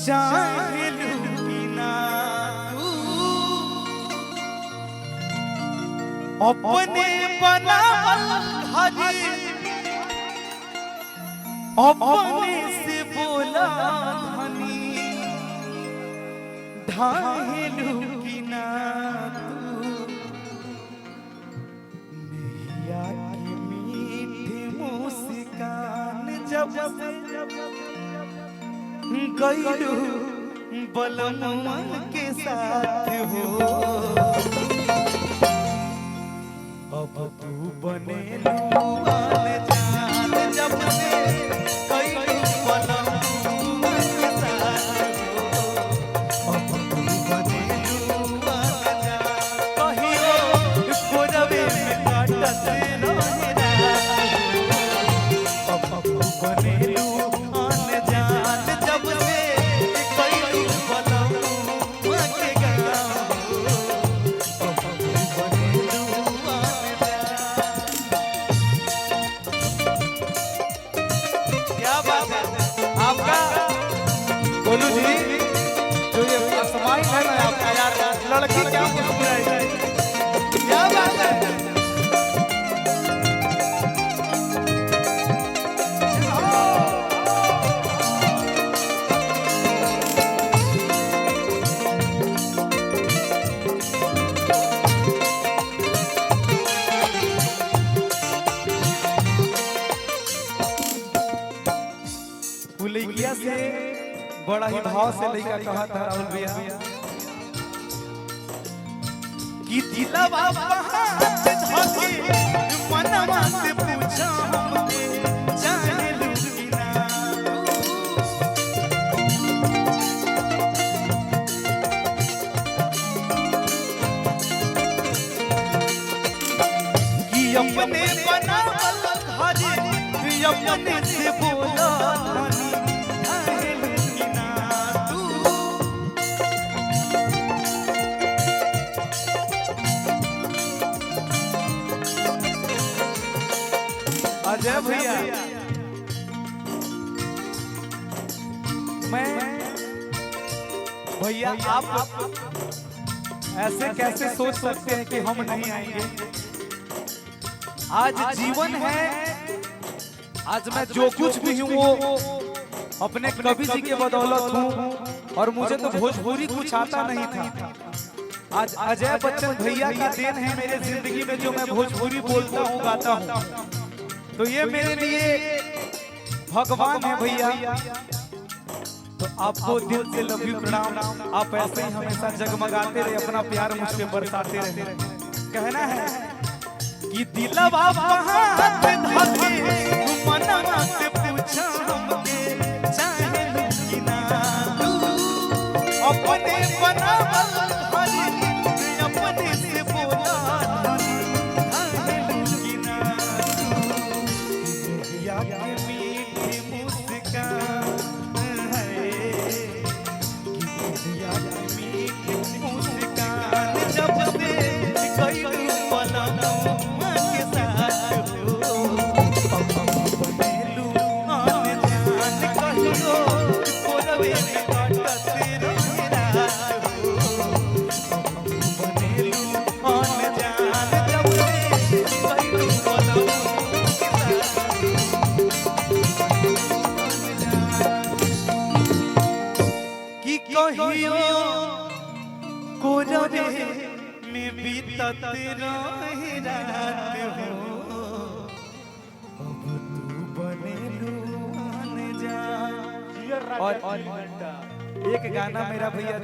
चाहे लूटीना तू अपने बनावल हरी अपने से बोला धनी ढाहे लूटीना तू नैया की मीठी मुस्कान जब गईलू बलमुआ के साथ हो अब तू बनेलू अनजान जब से गईलू बलमुआ के साथ हो अब तू बनेलू अनजान कहियो गोरवे में काटत रहे अब तू बनेलू बोलू जी जो ये समाई है ना आपका यार लड़की क्या मुस्कुराई क्या बात है फुलैया से बड़ा ही भाव से लड़का कहा था राहुल भैया कि दिलवा हाथ धके मनवा से पूछा जाने लूटीना कि अपने बनावल घरे अपने से बोला अजय भैया मैं भैया आप ऐसे कैसे सोच सकते हैं कि हम नहीं आएंगे। आज जीवन है, आज मैं जो कुछ भी हूँ वो अपने कवि जी के बदौलत हूँ और मुझे तो भोजपुरी कुछ आता नहीं था। आज अजय बच्चन भैया की देन है मेरे जिंदगी में जो मैं भोजपुरी बोलता हूँ गाता हूँ, तो ये मेरे लिए भगवान है भैया। तो आपको दिल से लव यू प्रणाम। आप ऐसे ही हमेशा जगमगाते रहे, अपना प्यार मुझ पे बरसाते रहे। कहना है कि दिलवा हाथ धके मनवा से पूछा हमके चाहे लूटीना तू अपने बनावल हरी अपने से बोला कहियो कोरवे में बीतत रहे रात हो अब तू बनेलू अनजान। और एक गाना मेरा भैया जो